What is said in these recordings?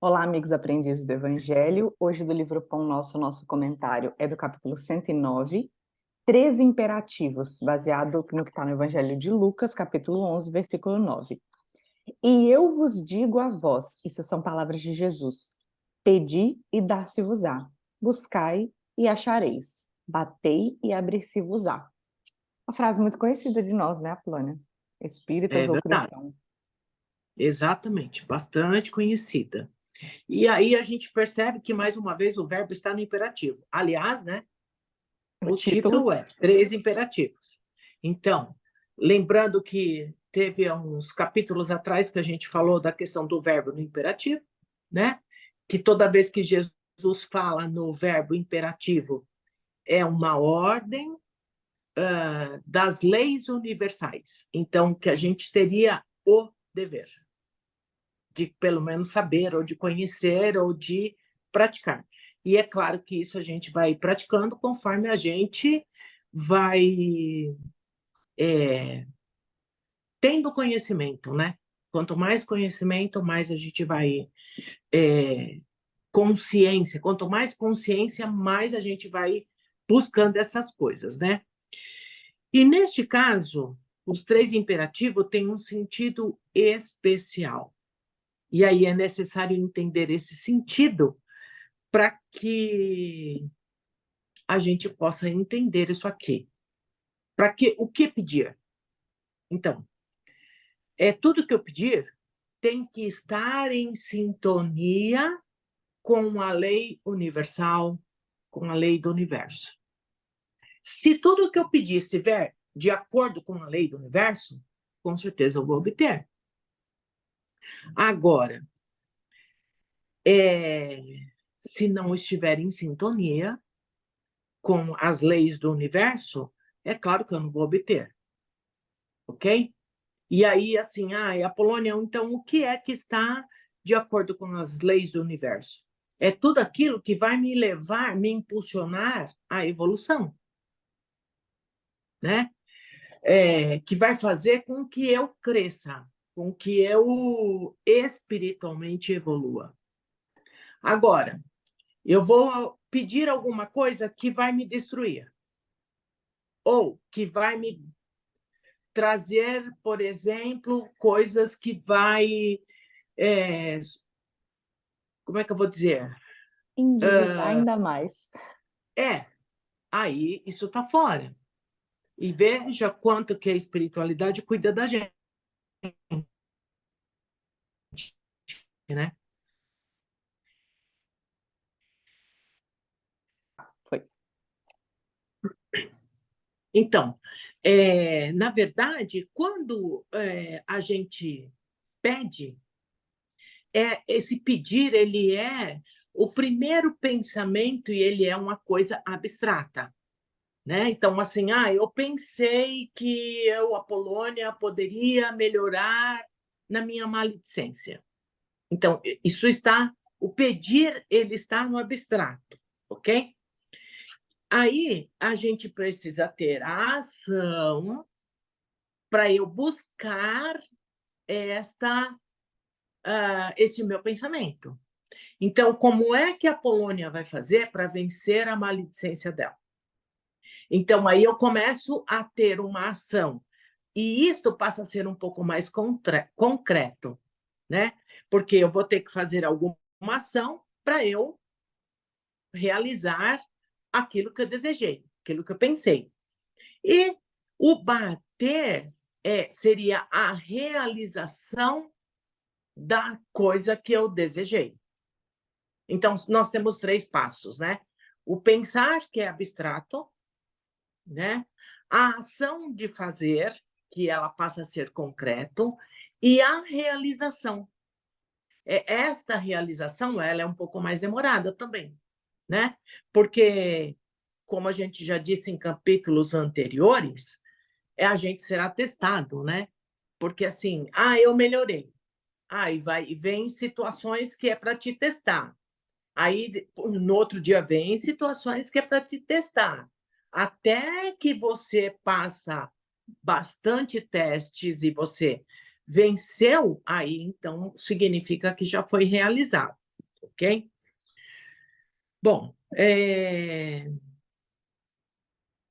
Olá, amigos aprendizes do Evangelho. Hoje, do livro Pão Nosso, nosso comentário é do capítulo 109, 13 imperativos, baseado no que está no Evangelho de Lucas, capítulo 11, versículo 9. E eu vos digo a vós, isso são palavras de Jesus, pedi e dar-se-vos-á, buscai e achareis, batei e abrir-se-vos-á. Uma frase muito conhecida de nós, né, Apolônia? É Espíritas ou verdade, cristãos. exatamente, bastante conhecida. E aí a gente percebe que, mais uma vez, o verbo está no imperativo. Aliás, né, O o título, título é Três Imperativos. Então, lembrando que teve uns capítulos atrás que a gente falou da questão do verbo no imperativo, né? Que toda vez que Jesus fala no verbo imperativo, é uma ordem das leis universais. Então, que a gente teria o dever de pelo menos saber, ou de conhecer, ou de praticar. E é claro que isso a gente vai praticando conforme a gente vai tendo conhecimento, né? Quanto mais conhecimento, mais a gente vai consciência. Quanto mais consciência, mais a gente vai buscando essas coisas, né? E neste caso, os três imperativos têm um sentido especial. E aí é necessário entender esse sentido para que a gente possa entender isso aqui. Para que o que pedir? Então, tudo que eu pedir tem que estar em sintonia com a lei universal, com a lei do universo. Se tudo que eu pedir estiver de acordo com a lei do universo, com certeza eu vou obter. Agora, se não estiver em sintonia com as leis do universo, é claro que eu não vou obter, ok? E aí, assim, Apolônia, então o que é que está de acordo com as leis do universo? É tudo aquilo que vai me levar, me impulsionar à evolução, né? Que vai fazer com que eu cresça, com que eu espiritualmente evolua. Agora, eu vou pedir alguma coisa que vai me destruir, ou que vai me trazer, por exemplo, coisas que vai, é, como é que eu vou dizer? endividar ainda mais. É, aí isso está fora. E veja quanto que a espiritualidade cuida da gente, né? Foi. Então, na verdade, quando a gente pede, esse pedir, ele é o primeiro pensamento e ele é uma coisa abstrata, né? Então, assim, eu pensei que eu, Apolônia, poderia melhorar na minha maledicência. Então, o pedir, ele está no abstrato, ok? Aí, a gente precisa ter a ação para eu buscar esse meu pensamento. Então, como é que a Polônia vai fazer para vencer a maledicência dela? Então, aí eu começo a ter uma ação. E isto passa a ser um pouco mais concreto, né? Porque eu vou ter que fazer alguma ação para eu realizar aquilo que eu desejei, aquilo que eu pensei. E o bater seria a realização da coisa que eu desejei. Então, nós temos três passos, né? O pensar, que é abstrato, né? A ação de fazer, que ela passa a ser concreto, e a realização. Esta realização, ela é um pouco mais demorada também, né? Porque, como a gente já disse em capítulos anteriores, a gente será testado, né? Porque assim, eu melhorei. E vem situações que é para te testar. Aí, no outro dia, vem situações que é para te testar. Até que você passa bastante testes e você venceu, aí então significa que já foi realizado. ok? Bom,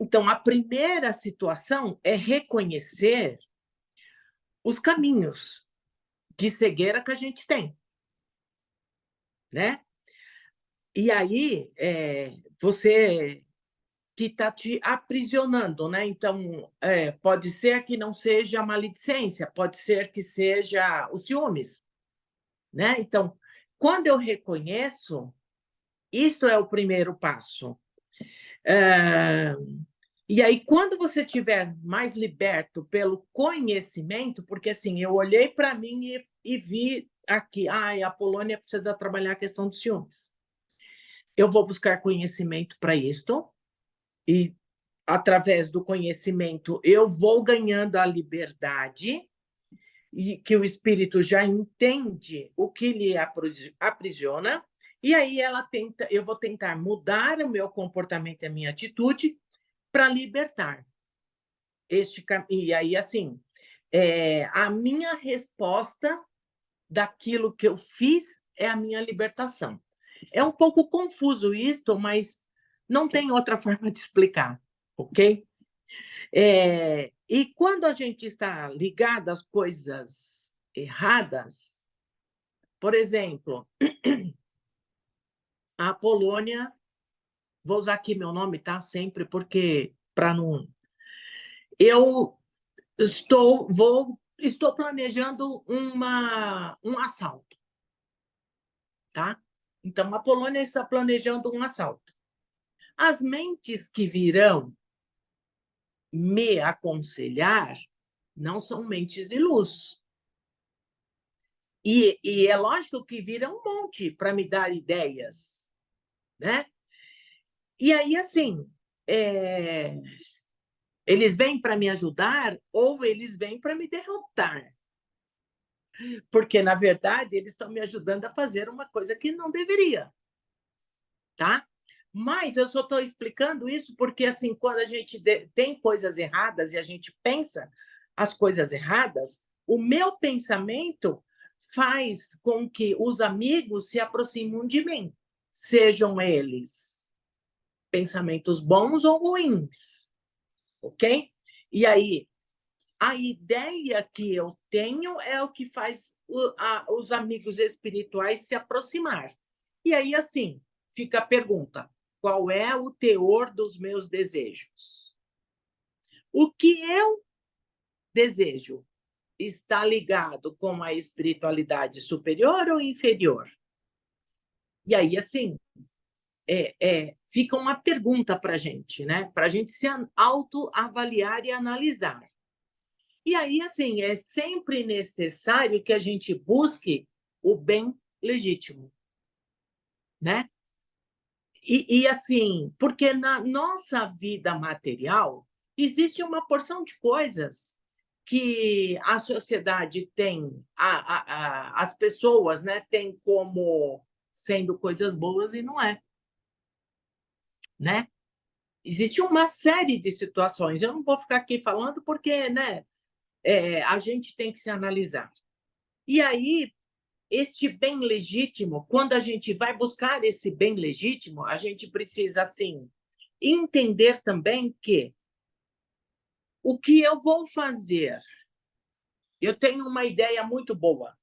então, a primeira situação é reconhecer os caminhos de cegueira que a gente tem, né? E aí, você que está te aprisionando, né? Então, pode ser que não seja a maledicência, pode ser que seja os ciúmes, né? Então, quando eu reconheço, isto é o primeiro passo. E aí, quando você estiver mais liberto pelo conhecimento, porque assim, eu olhei para mim e vi aqui, a Polônia precisa trabalhar a questão dos ciúmes. Eu vou buscar conhecimento para isto, e através do conhecimento eu vou ganhando a liberdade, e que o espírito já entende o que lhe aprisiona, e aí eu vou tentar mudar o meu comportamento e a minha atitude para libertar. E aí, assim, a minha resposta daquilo que eu fiz é a minha libertação. É um pouco confuso isto, mas não tem outra forma de explicar, ok? E quando a gente está ligado às coisas erradas, por exemplo, a Polônia, vou usar aqui meu nome, tá? Sempre, porque para não. Eu estou planejando um assalto, tá? Então, a Polônia está planejando um assalto. As mentes que virão me aconselhar não são mentes de luz. E é lógico que vira um monte para me dar ideias, né? E aí, assim, eles vêm para me ajudar ou eles vêm para me derrotar. Porque, na verdade, eles estão me ajudando a fazer uma coisa que não deveria, tá? Mas eu só estou explicando isso porque, assim, quando a gente tem coisas erradas e a gente pensa as coisas erradas, o meu pensamento faz com que os amigos se aproximem de mim, sejam eles pensamentos bons ou ruins, ok? E aí, a ideia que eu tenho é o que faz os amigos espirituais se aproximar. E aí, assim, fica a pergunta: qual é o teor dos meus desejos? O que eu desejo está ligado com a espiritualidade superior ou inferior? E aí, assim, fica uma pergunta para a gente, né? Para a gente se autoavaliar e analisar. E aí, assim, é sempre necessário que a gente busque o bem legítimo, né? E assim, porque na nossa vida material existe uma porção de coisas que a sociedade tem, as pessoas, né, têm como sendo coisas boas e não é, né? Existe uma série de situações. Eu não vou ficar aqui falando porque, né, a gente tem que se analisar. E aí, este bem legítimo, quando a gente vai buscar esse bem legítimo, a gente precisa, assim, entender também que o que eu vou fazer, eu tenho uma ideia muito boa,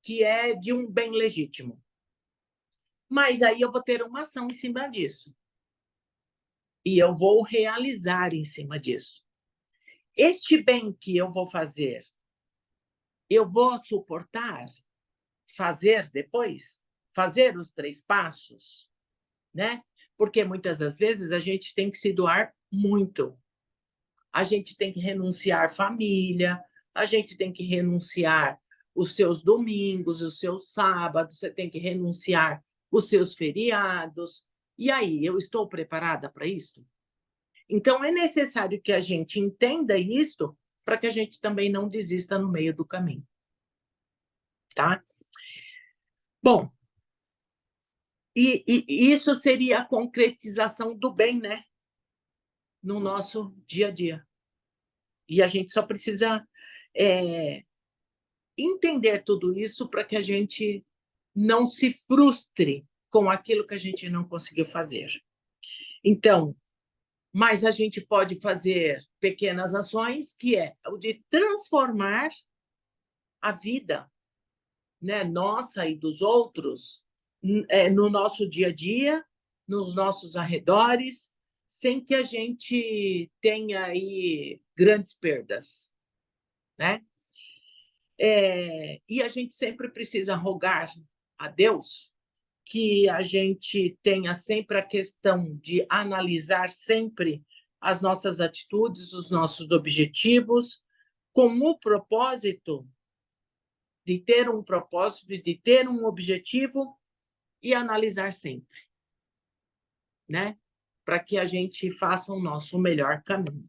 que é de um bem legítimo. Mas aí eu vou ter uma ação em cima disso. E eu vou realizar em cima disso. Este bem que eu vou fazer, eu vou suportar fazer depois? Fazer os 3 passos, né? Porque muitas das vezes a gente tem que se doar muito. A gente tem que renunciar família, a gente tem que renunciar os seus domingos, os seus sábados, você tem que renunciar os seus feriados. E aí, eu estou preparada para isso? Então, é necessário que a gente entenda isto para que a gente também não desista no meio do caminho, tá? Bom, e isso seria a concretização do bem, né? No nosso dia a dia. E a gente só precisa entender tudo isso para que a gente não se frustre com aquilo que a gente não conseguiu fazer. Então, mas a gente pode fazer pequenas ações, que é o de transformar a vida, né, nossa e dos outros, no nosso dia a dia, nos nossos arredores, sem que a gente tenha aí grandes perdas, né? E a gente sempre precisa rogar a Deus que a gente tenha sempre a questão de analisar sempre as nossas atitudes, os nossos objetivos, com o propósito de ter um propósito, de ter um objetivo e analisar sempre, né? Para que a gente faça o nosso melhor caminho.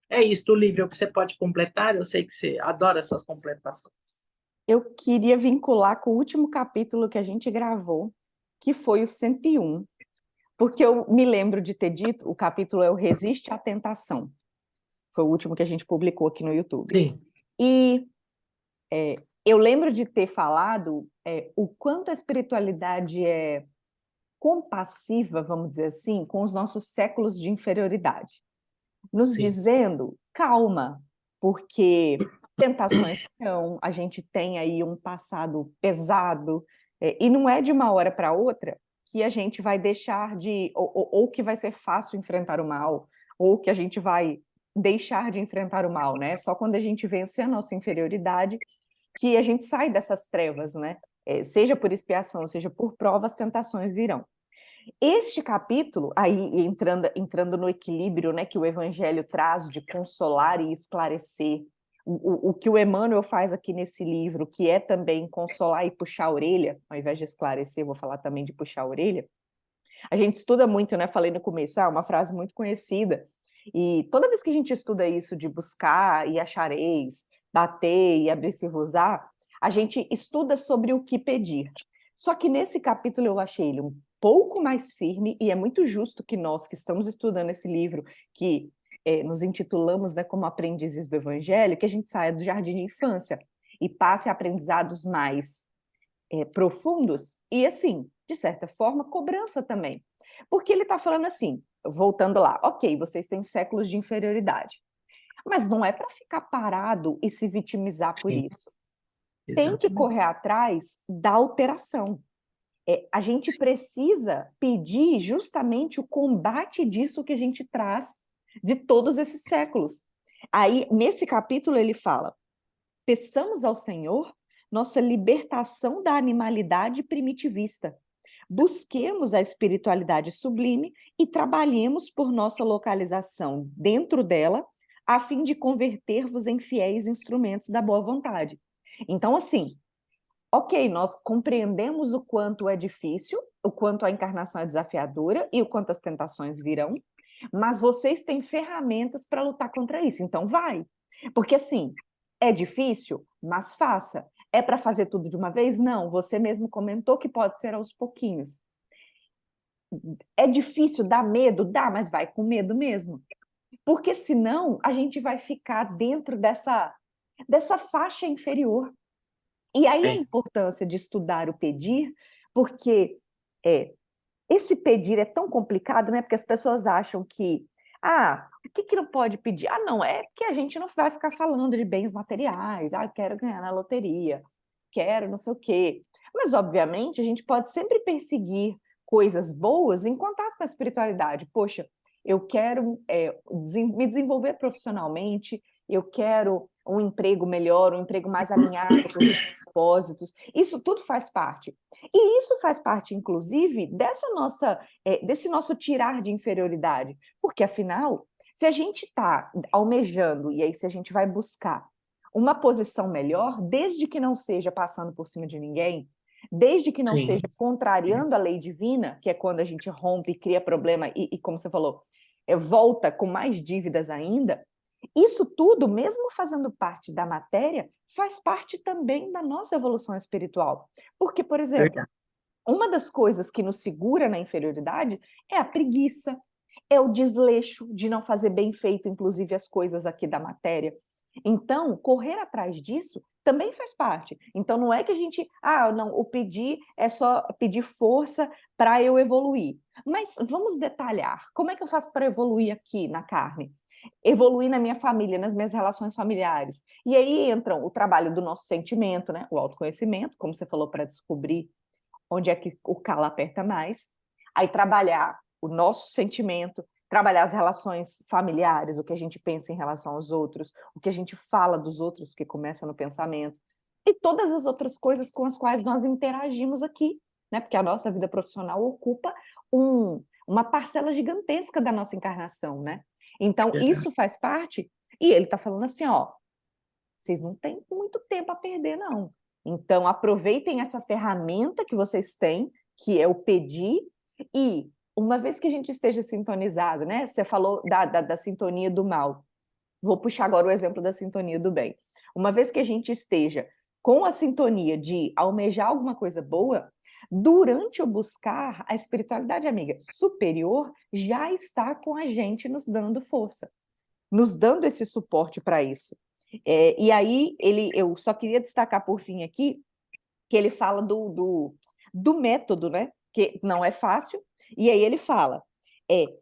É isso, Lívia, que você pode completar? Eu sei que você adora essas completações. Eu queria vincular com o último capítulo que a gente gravou, que foi o 101, porque eu me lembro de ter dito, o capítulo é o Resiste à Tentação. Foi o último que a gente publicou aqui no YouTube. Sim. E eu lembro de ter falado o quanto a espiritualidade é compassiva, vamos dizer assim, com os nossos séculos de inferioridade. Nos Sim. dizendo, calma, porque tentações não, a gente tem aí um passado pesado, e não é de uma hora para outra que a gente vai deixar de, ou que vai ser fácil enfrentar o mal, ou que a gente vai deixar de enfrentar o mal, né? Só quando a gente vence a nossa inferioridade que a gente sai dessas trevas, né? Seja por expiação, seja por prova, as tentações virão. Este capítulo, aí entrando no equilíbrio, né, que o Evangelho traz de consolar e esclarecer, o que o Emmanuel faz aqui nesse livro, que é também consolar e puxar a orelha, ao invés de esclarecer, vou falar também de puxar a orelha. A gente estuda muito, né? Falei no começo, uma frase muito conhecida. E toda vez que a gente estuda isso de buscar e achareis, bater e abrir-se-vos-á, a gente estuda sobre o que pedir. Só que nesse capítulo eu achei ele um pouco mais firme, e é muito justo que nós que estamos estudando esse livro, que nos intitulamos, né, como aprendizes do Evangelho, que a gente saia do jardim de infância e passe a aprendizados mais profundos e, assim, de certa forma, cobrança também. Porque ele está falando assim, voltando lá, ok, vocês têm séculos de inferioridade, mas não é para ficar parado e se vitimizar por Sim. isso. Tem que correr atrás da alteração. A gente precisa pedir justamente o combate disso que a gente traz de todos esses séculos. Aí, nesse capítulo, ele fala: peçamos ao Senhor nossa libertação da animalidade primitivista. Busquemos a espiritualidade sublime e trabalhemos por nossa localização dentro dela, a fim de converter-vos em fiéis instrumentos da boa vontade. Então, assim, ok, nós compreendemos o quanto é difícil, o quanto a encarnação é desafiadora e o quanto as tentações virão, mas vocês têm ferramentas para lutar contra isso, então vai. Porque, assim, é difícil, mas faça. É para fazer tudo de uma vez? Não, você mesmo comentou que pode ser aos pouquinhos. É difícil, dá medo? Dá, mas vai com medo mesmo. Porque senão a gente vai ficar dentro dessa faixa inferior. E aí a importância de estudar o pedir, porque esse pedir é tão complicado, né? Porque as pessoas acham que, o que não pode pedir? Não, é que a gente não vai ficar falando de bens materiais, quero ganhar na loteria, quero não sei o quê. Mas, obviamente, a gente pode sempre perseguir coisas boas em contato com a espiritualidade. Poxa, eu quero me desenvolver profissionalmente, eu quero um emprego melhor, um emprego mais alinhado com os meus propósitos. Isso tudo faz parte. E isso faz parte, inclusive, desse nosso tirar de inferioridade. Porque, afinal, se a gente está almejando, e aí se a gente vai buscar uma posição melhor, desde que não seja passando por cima de ninguém, desde que não seja contrariando a lei divina, que é quando a gente rompe, cria problema e como você falou, volta com mais dívidas ainda, isso tudo, mesmo fazendo parte da matéria, faz parte também da nossa evolução espiritual. Porque, por exemplo, uma das coisas que nos segura na inferioridade é a preguiça, é o desleixo de não fazer bem feito, inclusive, as coisas aqui da matéria. Então, correr atrás disso também faz parte. Então, não é que a gente, não, o pedir é só pedir força para eu evoluir. Mas vamos detalhar. Como é que eu faço para evoluir aqui na carne? Evoluir na minha família, nas minhas relações familiares. E aí entram o trabalho do nosso sentimento, né? O autoconhecimento, como você falou, para descobrir onde é que o calo aperta mais. Aí trabalhar o nosso sentimento, trabalhar as relações familiares, o que a gente pensa em relação aos outros, o que a gente fala dos outros, que começa no pensamento, e todas as outras coisas com as quais nós interagimos aqui, né? Porque a nossa vida profissional ocupa uma parcela gigantesca da nossa encarnação, né? Então, isso faz parte, e ele está falando assim, ó, vocês não têm muito tempo a perder, não. Então, aproveitem essa ferramenta que vocês têm, que é o pedir, e uma vez que a gente esteja sintonizado, né? Você falou da sintonia do mal. Vou puxar agora o exemplo da sintonia do bem. Uma vez que a gente esteja com a sintonia de almejar alguma coisa boa, durante o buscar, a espiritualidade, amiga, superior já está com a gente nos dando força, nos dando esse suporte para isso. E aí, eu só queria destacar por fim aqui, que ele fala do método, né? Que não é fácil, e aí ele fala,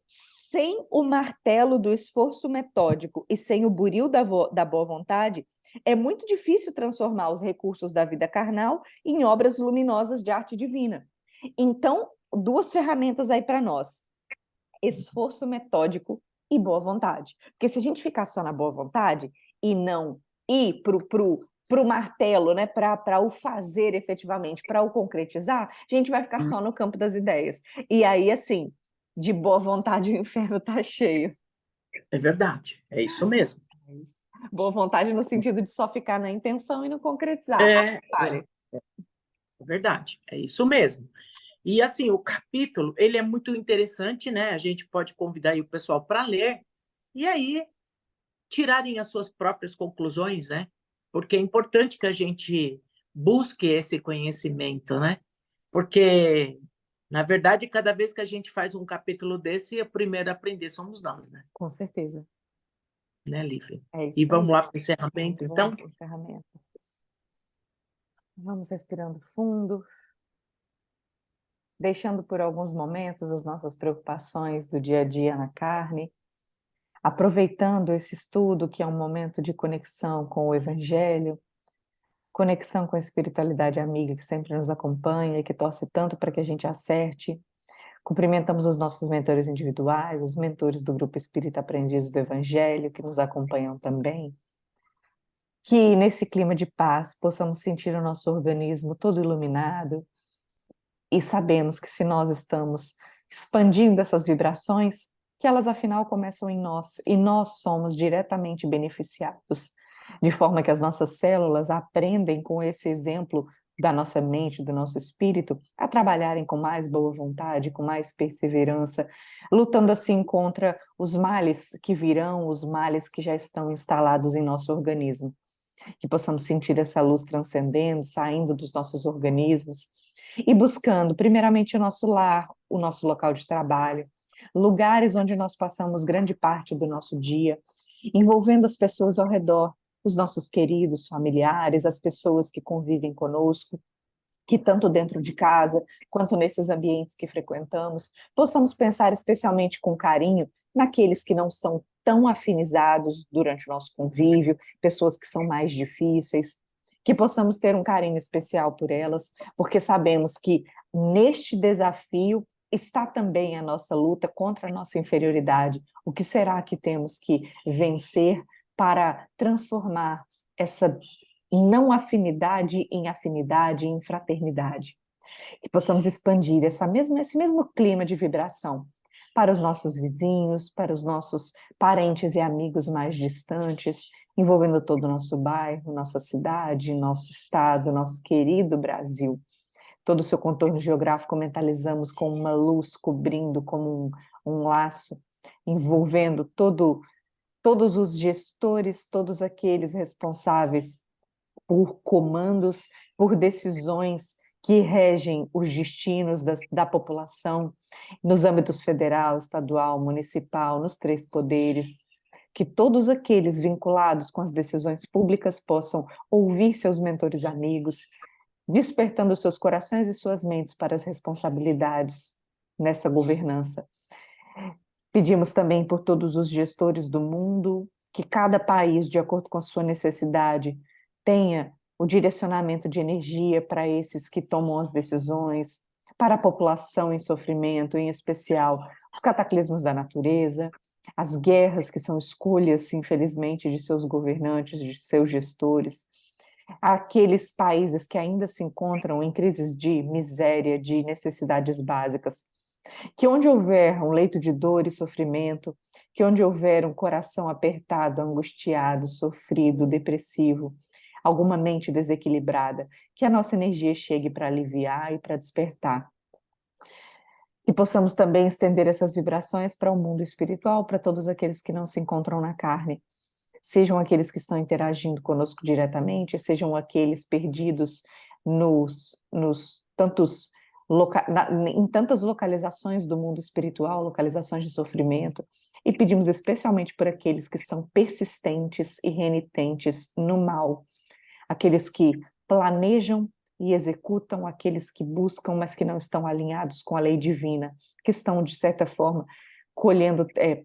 sem o martelo do esforço metódico e sem o buril da boa vontade, é muito difícil transformar os recursos da vida carnal em obras luminosas de arte divina. Então, duas ferramentas aí para nós: esforço metódico e boa vontade. Porque se a gente ficar só na boa vontade e não ir para o martelo, né, para o fazer efetivamente, para o concretizar, a gente vai ficar só no campo das ideias. E aí, assim, de boa vontade o inferno está cheio. É verdade, é isso mesmo. Boa vontade no sentido de só ficar na intenção e não concretizar. É verdade, é isso mesmo. E assim, o capítulo, ele é muito interessante, né? A gente pode convidar aí o pessoal para ler e aí tirarem as suas próprias conclusões, né? Porque é importante que a gente busque esse conhecimento, né? Porque, na verdade, cada vez que a gente faz um capítulo desse, o primeiro a aprender somos nós, né? Com certeza. Né, Lívia? É E isso vamos aí. lá para o encerramento, Vamos então? lá para o encerramento. Vamos respirando fundo, deixando por alguns momentos as nossas preocupações do dia a dia na carne, aproveitando esse estudo, que é um momento de conexão com o Evangelho, conexão com a espiritualidade amiga que sempre nos acompanha e que torce tanto para que a gente acerte. Cumprimentamos os nossos mentores individuais, os mentores do Grupo Espírita Aprendiz do Evangelho, que nos acompanham também. Que nesse clima de paz possamos sentir o nosso organismo todo iluminado e sabemos que se nós estamos expandindo essas vibrações, que elas afinal começam em nós e nós somos diretamente beneficiados, de forma que as nossas células aprendem com esse exemplo da nossa mente, do nosso espírito, a trabalharem com mais boa vontade, com mais perseverança, lutando assim contra os males que virão, os males que já estão instalados em nosso organismo. Que possamos sentir essa luz transcendendo, saindo dos nossos organismos e buscando, primeiramente, o nosso lar, o nosso local de trabalho, lugares onde nós passamos grande parte do nosso dia, envolvendo as pessoas ao redor, os nossos queridos familiares, as pessoas que convivem conosco, que tanto dentro de casa quanto nesses ambientes que frequentamos, possamos pensar especialmente com carinho naqueles que não são tão afinizados durante o nosso convívio, pessoas que são mais difíceis, que possamos ter um carinho especial por elas, porque sabemos que neste desafio está também a nossa luta contra a nossa inferioridade. O que será que temos que vencer para transformar essa não afinidade em afinidade, em fraternidade? Que possamos expandir esse mesmo clima de vibração para os nossos vizinhos, para os nossos parentes e amigos mais distantes, envolvendo todo o nosso bairro, nossa cidade, nosso estado, nosso querido Brasil. Todo o seu contorno geográfico mentalizamos com uma luz cobrindo como um laço, envolvendo todos os gestores, todos aqueles responsáveis por comandos, por decisões que regem os destinos da população nos âmbitos federal, estadual, municipal, nos três poderes, que todos aqueles vinculados com as decisões públicas possam ouvir seus mentores amigos, despertando seus corações e suas mentes para as responsabilidades nessa governança. Pedimos também por todos os gestores do mundo, que cada país, de acordo com a sua necessidade, tenha o direcionamento de energia para esses que tomam as decisões, para a população em sofrimento, em especial os cataclismos da natureza, as guerras que são escolhas, infelizmente, de seus governantes, de seus gestores, aqueles países que ainda se encontram em crises de miséria, de necessidades básicas, que onde houver um leito de dor e sofrimento, que onde houver um coração apertado, angustiado, sofrido, depressivo, alguma mente desequilibrada, que a nossa energia chegue para aliviar e para despertar. Que possamos também estender essas vibrações para o mundo espiritual, para todos aqueles que não se encontram na carne, sejam aqueles que estão interagindo conosco diretamente, sejam aqueles perdidos em tantas localizações do mundo espiritual, localizações de sofrimento, e pedimos especialmente por aqueles que são persistentes e renitentes no mal, aqueles que planejam e executam, aqueles que buscam, mas que não estão alinhados com a lei divina, que estão, de certa forma,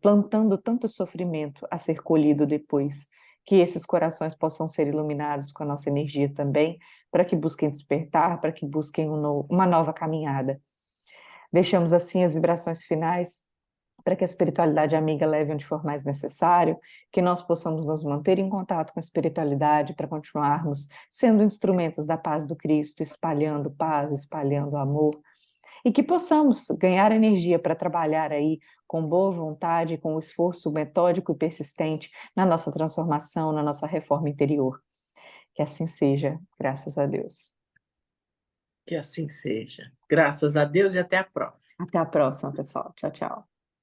plantando tanto sofrimento a ser colhido depois, que esses corações possam ser iluminados com a nossa energia também, para que busquem despertar, para que busquem uma nova caminhada. Deixamos assim as vibrações finais para que a espiritualidade amiga leve onde for mais necessário, que nós possamos nos manter em contato com a espiritualidade para continuarmos sendo instrumentos da paz do Cristo, espalhando paz, espalhando amor, e que possamos ganhar energia para trabalhar aí com boa vontade, com esforço metódico e persistente na nossa transformação, na nossa reforma interior. Que assim seja, graças a Deus. Que assim seja. Graças a Deus e até a próxima. Até a próxima, pessoal. Tchau, tchau.